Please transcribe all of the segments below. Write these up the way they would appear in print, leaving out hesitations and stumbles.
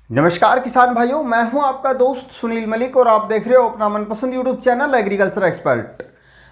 नमस्कार किसान भाइयों, मैं हूं आपका दोस्त सुनील मलिक और आप देख रहे हो अपना मनपसंद यूट्यूब चैनल एग्रीकल्चर एक्सपर्ट।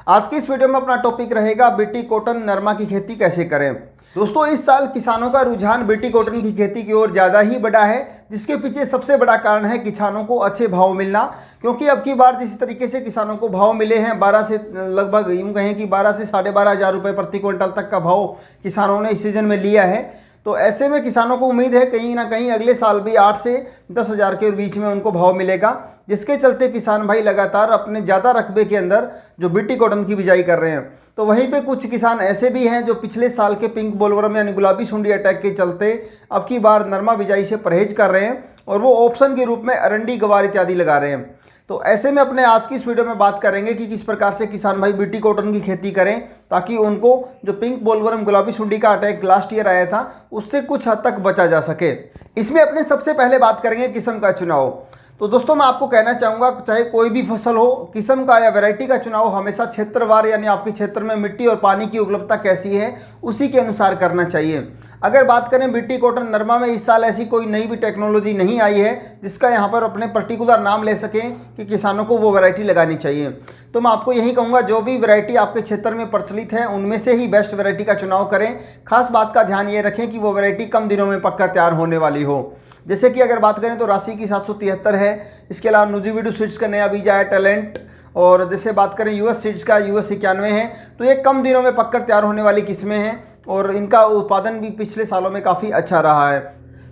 आज की इस वीडियो में अपना टॉपिक रहेगा बीटी कॉटन नरमा की खेती कैसे करें। दोस्तों, इस साल किसानों का रुझान बीटी कॉटन की खेती की ओर ज़्यादा ही बढ़ा है, जिसके पीछे सबसे बड़ा कारण है किसानों को अच्छे भाव मिलना। क्योंकि अब की बार जिस तरीके से किसानों को भाव मिले हैं 12 से लगभग यूँ कहें कि 12 से 12,500 रुपये प्रति क्विंटल तक का भाव किसानों ने इस सीज़न में लिया है। तो ऐसे में किसानों को उम्मीद है कहीं ना कहीं अगले साल भी 8 से 10,000 के बीच में उनको भाव मिलेगा, जिसके चलते किसान भाई लगातार अपने ज़्यादा रकबे के अंदर जो बीटी कॉटन की बिजाई कर रहे हैं। तो वहीं पे कुछ किसान ऐसे भी हैं जो पिछले साल के पिंक बोलवर्म यानी गुलाबी सुंडी अटैक के चलते अब की बार नरमा बिजाई से परहेज कर रहे हैं और वो ऑप्शन के रूप में अरंडी गवार इत्यादि लगा रहे हैं। तो ऐसे में अपने आज की इस वीडियो में बात करेंगे कि किस प्रकार से किसान भाई बीटी कॉटन की खेती करें ताकि उनको जो पिंक बोलवर्म गुलाबी सुंडी का अटैक लास्ट ईयर आया था उससे कुछ हद तक बचा जा सके। इसमें अपने सबसे पहले बात करेंगे किस्म का चुनाव। तो दोस्तों, मैं आपको कहना चाहूँगा चाहे कोई भी फसल हो, किस्म का या वैरायटी का चुनाव हमेशा क्षेत्रवार यानी आपके क्षेत्र में मिट्टी और पानी की उपलब्धता कैसी है उसी के अनुसार करना चाहिए। अगर बात करें बीटी कॉटन नरमा में, इस साल ऐसी कोई नई भी टेक्नोलॉजी नहीं आई है जिसका यहाँ पर अपने पर्टिकुलर नाम ले सकें कि किसानों को वो वैरायटी लगानी चाहिए। तो मैं आपको यही कहूँगा जो भी वैरायटी आपके क्षेत्र में प्रचलित है उनमें से ही बेस्ट वैरायटी का चुनाव करें। खास बात का ध्यान ये रखें कि वो वैरायटी कम दिनों में पककर तैयार होने वाली हो। जैसे कि अगर बात करें तो राशि की 773 है, इसके अलावा नुजीवीडू सीड्स का नया बीज आया टैलेंट, और जैसे बात करें यूएस सीड्स का यूएस 91 है। तो ये कम दिनों में पककर तैयार होने वाली किस्में हैं और इनका उत्पादन भी पिछले सालों में काफ़ी अच्छा रहा है।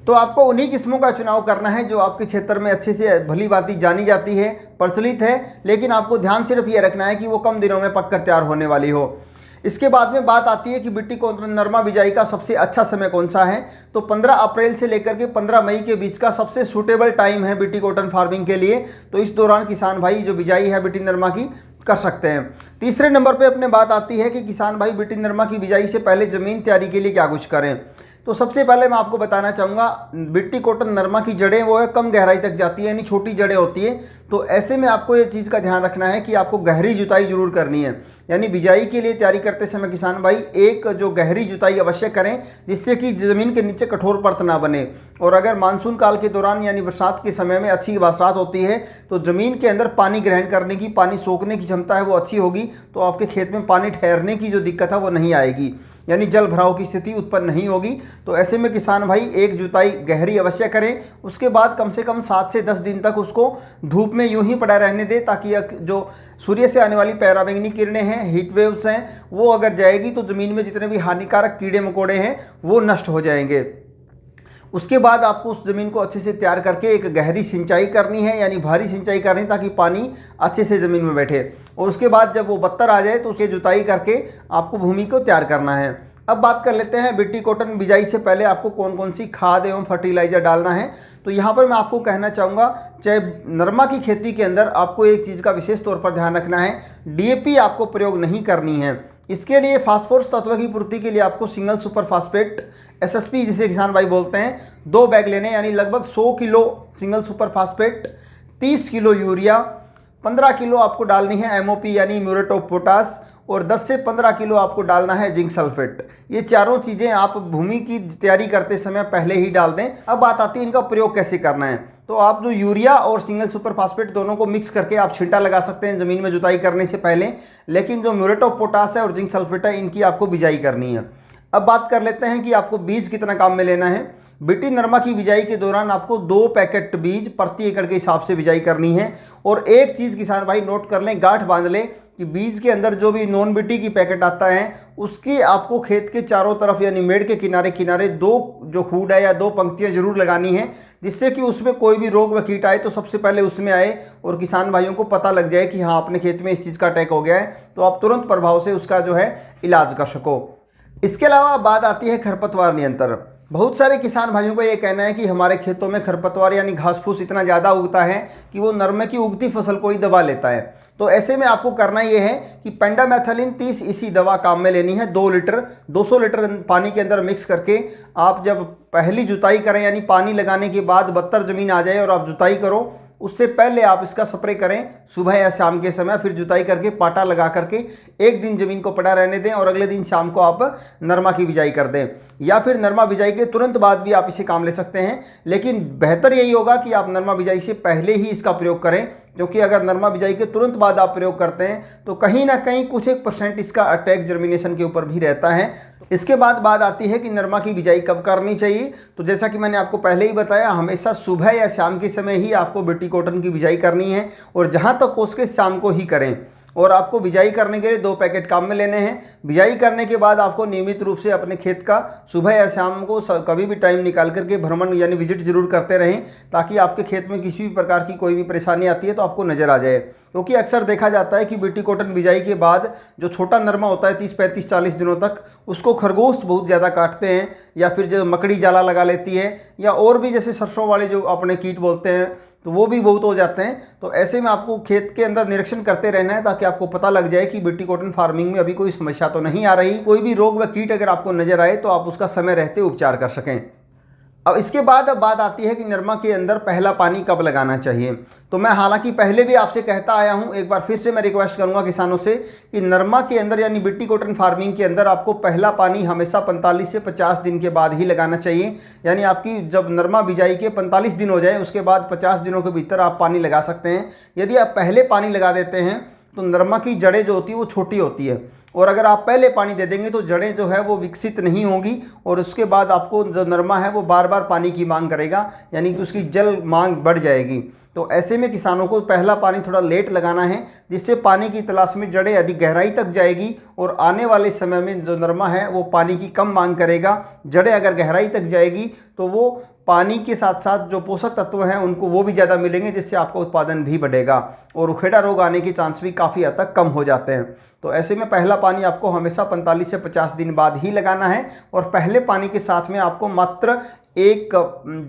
तो आपको उन्हीं किस्मों का चुनाव करना है जो आपके क्षेत्र में अच्छे से भली भांति जानी जाती है, प्रचलित है, लेकिन आपको ध्यान सिर्फ ये रखना है कि वो कम दिनों में पककर तैयार होने वाली हो। इसके बाद में बात आती है कि बीटी कॉटन नरमा बिजाई का सबसे अच्छा समय कौन सा है। तो 15 अप्रैल से लेकर के 15 मई के बीच का सबसे सूटेबल टाइम है बीटी कॉटन फार्मिंग के लिए। तो इस दौरान किसान भाई जो बिजाई है बीटी नरमा की कर सकते हैं। तीसरे नंबर पे अपने बात आती है कि किसान भाई बीटी नरमा की बिजाई से पहले ज़मीन तैयारी के लिए क्या कुछ करें। तो सबसे पहले मैं आपको बताना चाहूँगा बीटी कॉटन नरमा की जड़ें वो है कम गहराई तक जाती है, यानी छोटी जड़ें होती है। तो ऐसे में आपको ये चीज़ का ध्यान रखना है कि आपको गहरी जुताई जरूर करनी है, यानी बिजाई के लिए तैयारी करते समय किसान भाई एक जो गहरी जुताई अवश्य करें जिससे कि ज़मीन के नीचे कठोर परत ना बने। और अगर मानसून काल के दौरान यानी बरसात के समय में अच्छी बरसात होती है तो ज़मीन के अंदर पानी ग्रहण करने की, पानी सोखने की क्षमता है वो अच्छी होगी, तो आपके खेत में पानी ठहरने की जो दिक्कत है वो नहीं आएगी, यानी जल भराव की स्थिति उत्पन्न नहीं होगी। तो ऐसे में किसान भाई एक जुताई गहरी अवश्य करें। उसके बाद कम से कम 7 से 10 दिन तक उसको धूप में यूं ही पड़ा रहने दें ताकि जो सूर्य से आने वाली पराबैंगनी किरणें हैं, हीट वेव्स हैं, वो अगर जाएगी तो ज़मीन में जितने भी हानिकारक कीड़े मकोड़े हैं वो नष्ट हो जाएंगे। उसके बाद आपको उस ज़मीन को अच्छे से तैयार करके एक गहरी सिंचाई करनी है, यानी भारी सिंचाई करनी है ताकि पानी अच्छे से ज़मीन में बैठे। और उसके बाद जब वो बत्तर आ जाए तो उसकी जुताई करके आपको भूमि को तैयार करना है। अब बात कर लेते हैं बीटी कॉटन बिजाई से पहले आपको कौन कौन सी खाद एवं फर्टिलाइज़र डालना है। तो यहाँ पर मैं आपको कहना चाहूँगा चाहे नरमा की खेती के अंदर आपको एक चीज़ का विशेष तौर पर ध्यान रखना है, डीएपी आपको प्रयोग नहीं करनी है। इसके लिए फास्फोरस तत्व की पूर्ति के लिए आपको सिंगल सुपर फास्फेट एसएसपी जिसे किसान भाई बोलते हैं 2 बैग लेने, यानी लगभग 100 kilo single super phosphate, 30 kilo urea, 15 kilo आपको डालनी है एमओपी यानी म्यूरेट ऑफ पोटास, और 10 से 15 किलो आपको डालना है जिंक सल्फेट। ये चारों चीज़ें आप भूमि की तैयारी करते समय पहले ही डाल दें। अब बात आती है इनका प्रयोग कैसे करना है। तो आप जो यूरिया और सिंगल सुपर फास्फेट दोनों को मिक्स करके आप छिंटा लगा सकते हैं ज़मीन में जुताई करने से पहले, लेकिन जो म्यूरेट ऑफ पोटास है और जिंक सल्फेट है इनकी आपको बिजाई करनी है। अब बात कर लेते हैं कि आपको बीज कितना काम में लेना है। बीटी नरमा की बिजाई के दौरान आपको 2 पैकेट बीज प्रति एकड़ के हिसाब से बिजाई करनी है। और एक चीज़ किसान भाई नोट कर लें, गांठ बांध लें कि बीज के अंदर जो भी नॉन बीटी की पैकेट आता है उसकी आपको खेत के चारों तरफ यानी मेड़ के किनारे किनारे 2 जो खूड है या 2 पंक्तियां जरूर लगानी है, जिससे कि उसमें कोई भी रोग व कीट आए तो सबसे पहले उसमें आए और किसान भाइयों को पता लग जाए कि हाँ अपने खेत में इस चीज़ का अटैक हो गया है, तो आप तुरंत प्रभाव से उसका जो है इलाज कर सको। इसके अलावा बात आती है खरपतवार नियंत्रण। बहुत सारे किसान भाइयों का ये कहना है कि हमारे खेतों में खरपतवार यानी घास फूस इतना ज़्यादा उगता है कि वो नरमे की उगती फसल को ही दबा लेता है। तो ऐसे में आपको करना ये है कि पेंडामेथलिन 30 इसी दवा काम में लेनी है। 2 लीटर 200 लीटर पानी के अंदर मिक्स करके आप जब पहली जुताई करें यानी पानी लगाने के बाद बत्तर ज़मीन आ जाए और आप जुताई करो उससे पहले आप इसका स्प्रे करें सुबह या शाम के समय। फिर जुताई करके पाटा लगा करके एक दिन ज़मीन को पड़ा रहने दें और अगले दिन शाम को आप नरमा की बिजाई कर दें, या फिर नरमा बिजाई के तुरंत बाद भी आप इसे काम ले सकते हैं। लेकिन बेहतर यही होगा कि आप नरमा बिजाई से पहले ही इसका प्रयोग करें, क्योंकि अगर नरमा बिजाई के तुरंत बाद आप प्रयोग करते हैं तो कहीं ना कहीं कुछ 1% इसका अटैक जर्मिनेशन के ऊपर भी रहता है। इसके बाद बात आती है कि नरमा की बिजाई कब करनी चाहिए। तो जैसा कि मैंने आपको पहले ही बताया, हमेशा सुबह या शाम के समय ही आपको बीटी कॉटन की बिजाई करनी है, और जहाँ तक हो सके शाम को ही करें। और आपको बिजाई करने के लिए 2 पैकेट काम में लेने हैं। बिजाई करने के बाद आपको नियमित रूप से अपने खेत का सुबह या शाम को कभी भी टाइम निकाल करके भ्रमण यानी विजिट जरूर करते रहें, ताकि आपके खेत में किसी भी प्रकार की कोई भी परेशानी आती है तो आपको नज़र आ जाए। क्योंकि अक्सर देखा जाता है कि बीटी कॉटन बिजाई के बाद जो छोटा नरमा होता है 30, 35, 40 दिनों तक, उसको खरगोश बहुत ज़्यादा काटते हैं, या फिर जो मकड़ी जाला लगा लेती है, या और भी जैसे सरसों वाले जो अपने कीट बोलते हैं, तो वो भी बहुत हो जाते हैं। तो ऐसे में आपको खेत के अंदर निरीक्षण करते रहना है, ताकि आपको पता लग जाए कि बीटी कॉटन फार्मिंग में अभी कोई समस्या तो नहीं आ रही। कोई भी रोग व कीट अगर आपको नजर आए तो आप उसका समय रहते उपचार कर सकें। अब इसके बाद बात आती है कि नरमा के अंदर पहला पानी कब लगाना चाहिए। तो मैं हालांकि पहले भी आपसे कहता आया हूं, एक बार फिर से मैं रिक्वेस्ट करूंगा किसानों से कि नरमा के अंदर यानी बीटी कॉटन फार्मिंग के अंदर आपको पहला पानी हमेशा 45 से 50 दिन के बाद ही लगाना चाहिए। यानी आपकी जब नरमा बिजाई के 45 दिन हो जाए उसके बाद 50 दिनों के भीतर आप पानी लगा सकते हैं। यदि आप पहले पानी लगा देते हैं तो नरमा की जड़ें जो होती है वो छोटी होती है, और अगर आप पहले पानी दे देंगे तो जड़ें जो है वो विकसित नहीं होंगी, और उसके बाद आपको जो नरमा है वो बार बार पानी की मांग करेगा, यानी कि उसकी जल मांग बढ़ जाएगी। तो ऐसे में किसानों को पहला पानी थोड़ा लेट लगाना है, जिससे पानी की तलाश में जड़ें अधिक गहराई तक जाएगी, और आने वाले समय में जो नरमा है वो पानी की कम मांग करेगा। जड़ें अगर गहराई तक जाएगी तो वो पानी के साथ साथ जो पोषक तत्व हैं उनको वो भी ज़्यादा मिलेंगे, जिससे आपका उत्पादन भी बढ़ेगा, और उखेड़ा रोग आने के चांस भी काफ़ी हद तक कम हो जाते हैं। तो ऐसे में पहला पानी आपको हमेशा 45 से 50 दिन बाद ही लगाना है, और पहले पानी के साथ में आपको मात्र एक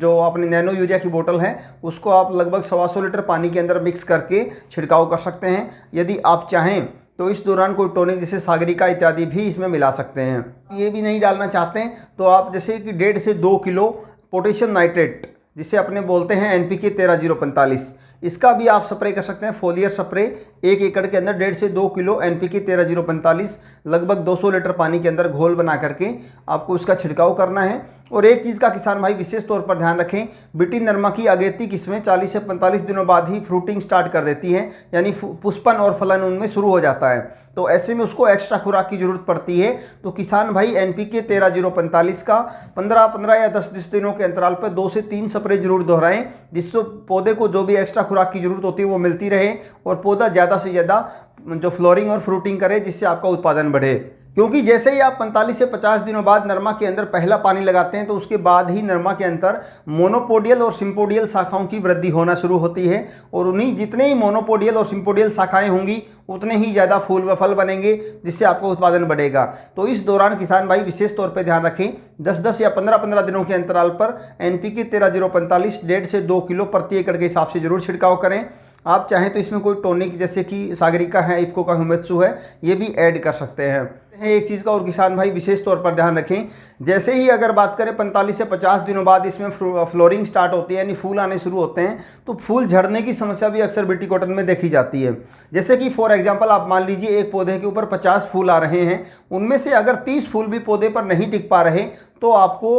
जो अपनी नैनो यूरिया की बोतल है उसको आप लगभग 125 लीटर पानी के अंदर मिक्स करके छिड़काव कर सकते हैं। यदि आप चाहें तो इस दौरान कोई टॉनिक जैसे सागरिका इत्यादि भी इसमें मिला सकते हैं। ये भी नहीं डालना चाहते हैं तो आप जैसे कि 1.5 से 2 किलो पोटेशियम नाइट्रेट, जिसे अपने बोलते हैं NPK 13-045, इसका भी आप स्प्रे कर सकते हैं। फोलियर स्प्रे 1 एकड़ के अंदर 1.5 से 2 किलो NPK 13-045 लगभग 200 लीटर पानी के अंदर घोल बना करके आपको इसका छिड़काव करना है। और एक चीज़ का किसान भाई विशेष तौर पर ध्यान रखें, बीटी नरमा की अगेती किस्में 40 से 45 दिनों बाद ही फ्रूटिंग स्टार्ट कर देती हैं, यानी पुष्पन और फलन उनमें शुरू हो जाता है। तो ऐसे में उसको एक्स्ट्रा खुराक की जरूरत पड़ती है। तो किसान भाई NPK 13-045 का 15 या 10 दिनों के अंतराल पर 2 से 3 स्प्रे जरूर दोहराएं, जिससे पौधे को जो भी एक्स्ट्रा खुराक की जरूरत होती है वो मिलती रहे, और पौधा ज़्यादा से ज़्यादा जो फ्लोरिंग और फ्रूटिंग करे, जिससे आपका उत्पादन बढ़े। क्योंकि जैसे ही आप 45 से 50 दिनों बाद नरमा के अंदर पहला पानी लगाते हैं तो उसके बाद ही नरमा के अंदर मोनोपोडियल और सिम्पोडियल शाखाओं की वृद्धि होना शुरू होती है, और उन्हीं जितने ही मोनोपोडियल और सिम्पोडियल शाखाएं होंगी उतने ही ज़्यादा फूल व फल बनेंगे, जिससे आपका उत्पादन बढ़ेगा। तो इस दौरान किसान भाई विशेष तौर पर ध्यान रखें, 10-10 या 15-15 दिनों के अंतराल पर NPK 13-045 1.5 से 2 किलो प्रति एकड़ के हिसाब से जरूर छिड़काव करें। आप चाहें तो इसमें कोई टॉनिक जैसे कि सागरिका है, इफ्को का ह्यूमेत्सु है, ये भी ऐड कर सकते हैं। एक चीज़ का और किसान भाई विशेष तौर पर ध्यान रखें, जैसे ही अगर बात करें 45 से 50 दिनों बाद इसमें फ्लोरिंग स्टार्ट होती है, यानी फूल आने शुरू होते हैं, तो फूल झड़ने की समस्या भी अक्सर बीटी कॉटन में देखी जाती है। जैसे कि फॉर एग्जांपल आप मान लीजिए एक पौधे के ऊपर 50 फूल आ रहे हैं, उनमें से अगर 30 फूल भी पौधे पर नहीं टिक पा रहे तो आपको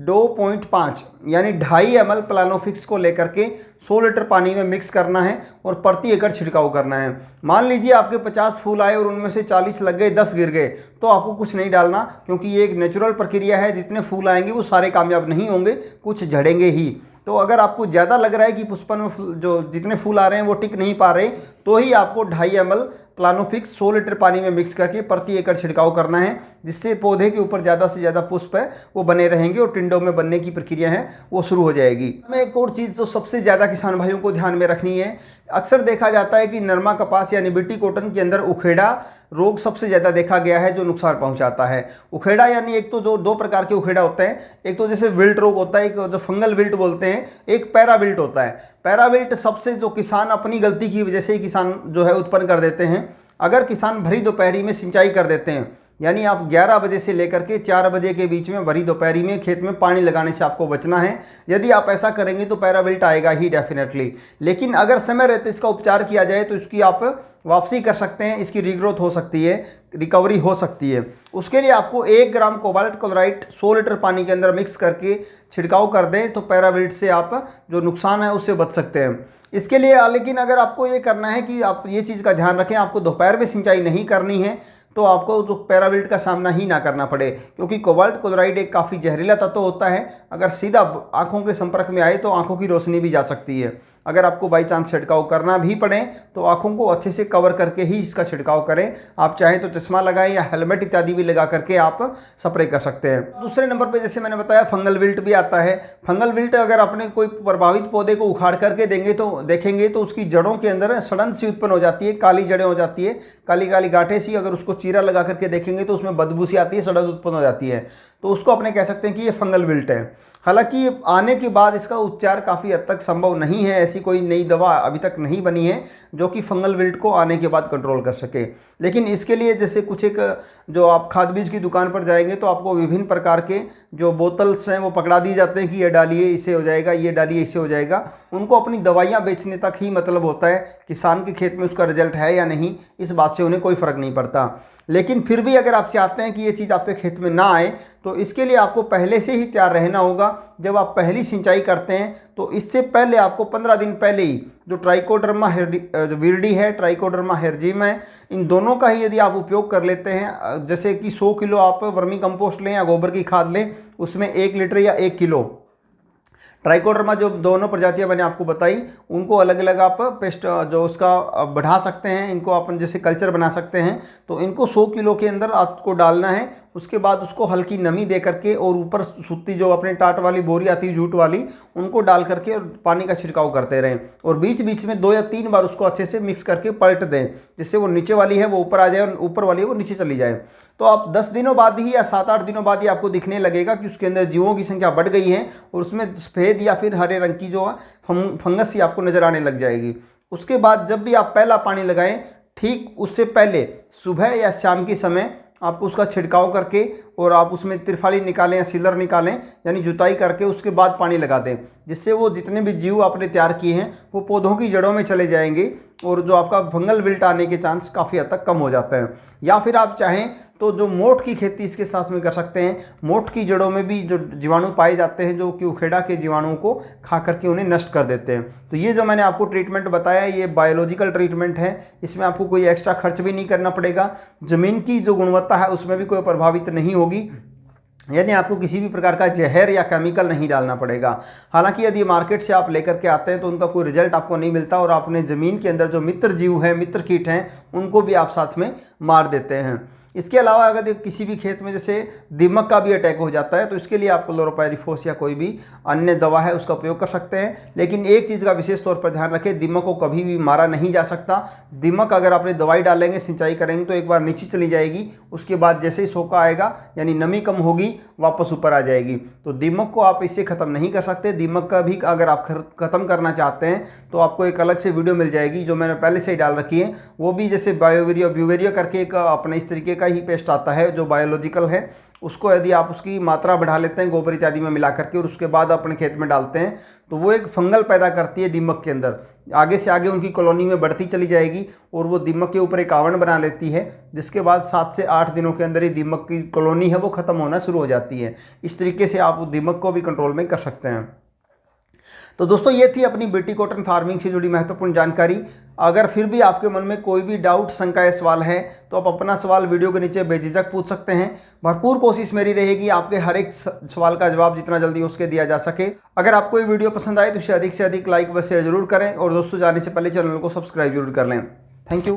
2.5 यानी 2.5 ml प्लानोफिक्स को लेकर के 100 लीटर पानी में मिक्स करना है और प्रति एकड़ छिड़काव करना है। मान लीजिए आपके 50 फूल आए और उनमें से 40 लग गए, 10 गिर गए, तो आपको कुछ नहीं डालना, क्योंकि ये एक नेचुरल प्रक्रिया है। जितने फूल आएंगे वो सारे कामयाब नहीं होंगे, कुछ झड़ेंगे ही। तो अगर आपको ज़्यादा लग रहा है कि पुष्पन में जो जितने फूल आ रहे हैं वो टिक नहीं पा रहे, तो ही आपको 2.5 ml प्लानोफिक्स 100 लीटर पानी में मिक्स करके प्रति एकड़ छिड़काव करना है, जिससे पौधे के ऊपर ज़्यादा से ज़्यादा पुष्प है वो बने रहेंगे और टिंडों में बनने की प्रक्रिया है वो शुरू हो जाएगी। मैं एक और चीज़ जो सबसे ज़्यादा किसान भाइयों को ध्यान में रखनी है, अक्सर देखा जाता है कि नरमा कपास यानी बीटी कॉटन के अंदर उखेड़ा रोग सबसे ज़्यादा देखा गया है जो नुकसान पहुंचाता है। उखेड़ा यानी एक तो जो 2 प्रकार के उखेड़ा होते हैं, एक तो जैसे विल्ट रोग होता है, एक जो फंगल विल्ट बोलते हैं, एक पैरा विल्ट होता है। पैरा विल्ट सबसे जो किसान अपनी गलती की वजह से ही किसान जो है उत्पन्न कर देते हैं। अगर किसान भरी दोपहरी में सिंचाई कर देते हैं यानी आप 11 बजे से लेकर के 4 बजे के बीच में भरी दोपहरी में खेत में पानी लगाने से आपको बचना है। यदि आप ऐसा करेंगे तो पैरा विल्ट आएगा ही डेफिनेटली। लेकिन अगर समय रहते इसका उपचार किया जाए तो इसकी आप वापसी कर सकते हैं, इसकी रीग्रोथ हो सकती है, रिकवरी हो सकती है। उसके लिए आपको 1 ग्राम कोबाल्ट क्लोराइड 100 लीटर पानी के अंदर मिक्स करके छिड़काव कर दें तो पैरा विल्ट से आप जो नुकसान है उससे बच सकते हैं। इसके लिए लेकिन अगर आपको ये करना है कि आप ये चीज़ का ध्यान रखें, आपको दोपहर में सिंचाई नहीं करनी है तो आपको तो पैरा विल्ट का सामना ही ना करना पड़े, क्योंकि कोबाल्ट क्लोराइड एक काफ़ी जहरीला तत्व होता है। अगर सीधा आंखों के संपर्क में आए तो आंखों की रोशनी भी जा सकती है। अगर आपको बाई चांस छिड़काव करना भी पड़े तो आंखों को अच्छे से कवर करके ही इसका छिड़काव करें। आप चाहें तो चश्मा लगाएं या हेलमेट इत्यादि भी लगा करके आप स्प्रे कर सकते हैं। दूसरे नंबर पे जैसे मैंने बताया फंगल विल्ट भी आता है। फंगल विल्ट अगर आपने कोई प्रभावित पौधे को उखाड़ करके देखेंगे तो उसकी जड़ों के अंदर सड़न सी उत्पन्न हो जाती है, काली जड़ें हो जाती है, काली काली गांठें सी। अगर उसको चीरा लगा करके देखेंगे तो उसमें बदबू सी आती है, सड़न उत्पन्न हो जाती है, तो उसको अपने कह सकते हैं कि ये फंगल विल्ट है। हालांकि आने के बाद इसका उपचार काफ़ी हद तक संभव नहीं है, ऐसी कोई नई दवा अभी तक नहीं बनी है जो कि फंगल विल्ट को आने के बाद कंट्रोल कर सके। लेकिन इसके लिए जैसे कुछ एक जो आप खाद बीज की दुकान पर जाएंगे तो आपको विभिन्न प्रकार के जो बोतल्स हैं वो पकड़ा दिए जाते हैं कि ये डालिए इससे हो जाएगा, ये डालिए इससे हो जाएगा। उनको अपनी दवाइयाँ बेचने तक ही मतलब होता है, किसान के खेत में उसका रिजल्ट है या नहीं इस बात से उन्हें कोई फ़र्क नहीं पड़ता। लेकिन फिर भी अगर आप चाहते हैं कि ये चीज़ आपके खेत में ना आए तो इसके लिए आपको पहले से ही तैयार रहना होगा। जब आप पहली सिंचाई करते हैं तो इससे पहले आपको 15 दिन पहले ही जो ट्राइकोडर्मा विरिडी है, ट्राइकोडर्मा हेर्जिम है, इन दोनों का ही यदि आप उपयोग कर लेते हैं, जैसे कि 100 किलो आप वर्मी कंपोस्ट लें या गोबर की खाद लें, उसमें 1 लीटर या 1 किलो ट्राइकोडर्मा, जो दोनों प्रजातियां मैंने आपको बताई, उनको अलग अलग आप पेस्ट जो उसका बढ़ा सकते हैं, इनको अपन जैसे कल्चर बना सकते हैं। तो इनको 100 किलो के अंदर आपको डालना है। उसके बाद उसको हल्की नमी दे करके और ऊपर सूती जो अपने टाट वाली बोरी आती है जूट वाली, उनको डाल करके और पानी का छिड़काव करते रहें और बीच बीच में 2 या 3 बार उसको अच्छे से मिक्स करके पलट दें, जिससे वो नीचे वाली है वो ऊपर आ जाए और ऊपर वाली है वो नीचे चली जाए। तो आप 10 दिनों बाद ही या 7-8 दिनों बाद ही आपको दिखने लगेगा कि उसके अंदर जीवों की संख्या बढ़ गई है और उसमें सफ़ेद या फिर हरे रंग की जो फंगस ही आपको नज़र आने लग जाएगी। उसके बाद जब भी आप पहला पानी लगाएं, ठीक उससे पहले सुबह या शाम के समय आप उसका छिड़काव करके और आप उसमें त्रिफाली निकालें या सीलर निकालें, यानी जुताई करके उसके बाद पानी लगा दें, जिससे वो जितने भी जीव आपने तैयार किए हैं वो पौधों की जड़ों में चले जाएंगे और जो आपका फंगल विल्ट आने के चांस काफ़ी हद तक कम हो जाते हैं। या फिर आप चाहें तो जो मोठ की खेती इसके साथ में कर सकते हैं। मोठ की जड़ों में भी जो जीवाणु पाए जाते हैं जो कि उखेड़ा के जीवाणुओं को खा करके उन्हें नष्ट कर देते हैं। तो ये जो मैंने आपको ट्रीटमेंट बताया ये बायोलॉजिकल ट्रीटमेंट है, इसमें आपको कोई एक्स्ट्रा खर्च भी नहीं करना पड़ेगा। ज़मीन की जो गुणवत्ता है उसमें भी कोई प्रभावित नहीं होगी, यानी आपको किसी भी प्रकार का जहर या केमिकल नहीं डालना पड़ेगा। हालांकि यदि मार्केट से आप लेकर के आते हैं तो उनका कोई रिजल्ट आपको नहीं मिलता और आपने ज़मीन के अंदर जो मित्र जीव हैं, मित्र कीट हैं, उनको भी आप साथ में मार देते हैं। इसके अलावा अगर किसी भी खेत में जैसे दीमक का भी अटैक हो जाता है तो इसके लिए आप क्लोरोपाइरीफोस या कोई भी अन्य दवा है उसका उपयोग कर सकते हैं। लेकिन एक चीज़ का विशेष तौर पर ध्यान रखें, दीमक को कभी भी मारा नहीं जा सकता। दीमक अगर आपने दवाई डालेंगे, सिंचाई करेंगे तो एक बार नीचे चली जाएगी, उसके बाद जैसे ही सोका आएगा यानी नमी कम होगी वापस ऊपर आ जाएगी। तो दीमक को आप इससे ख़त्म नहीं कर सकते। दीमक का भी अगर आप ख़त्म करना चाहते हैं तो आपको एक अलग से वीडियो मिल जाएगी जो मैंने पहले से ही डाल रखी है। वो भी जैसे बायोवेरिया ब्यूवेरिया करके एक अपने इस तरीके का ही पेस्ट आता है जो बायोलॉजिकल है, उसको यदि आप उसकी मात्रा बढ़ा लेते हैं गोबर इत्यादि में मिला करके और उसके बाद अपने खेत में डालते हैं तो वो एक फंगल पैदा करती है दीमक के अंदर। आगे से आगे उनकी कॉलोनी में बढ़ती चली जाएगी और वो दीमक के ऊपर एक आवरण बना लेती है, जिसके बाद 7 से 8 दिनों के अंदर ही दीमक की कॉलोनी है वो ख़त्म होना शुरू हो जाती है। इस तरीके से आप दीमक को भी कंट्रोल में कर सकते हैं। तो दोस्तों ये थी अपनी बीटी कॉटन फार्मिंग से जुड़ी महत्वपूर्ण जानकारी। अगर फिर भी आपके मन में कोई भी डाउट, शंका या सवाल है तो आप अपना सवाल वीडियो के नीचे बेझिझक पूछ सकते हैं। भरपूर कोशिश मेरी रहेगी आपके हर एक सवाल का जवाब जितना जल्दी हो सके दिया जा सके। अगर आपको ये वीडियो पसंद आए तो इसे अधिक से अधिक लाइक व शेयर जरूर करें और दोस्तों जाने से पहले चैनल को सब्सक्राइब जरूर कर लें। Thank you.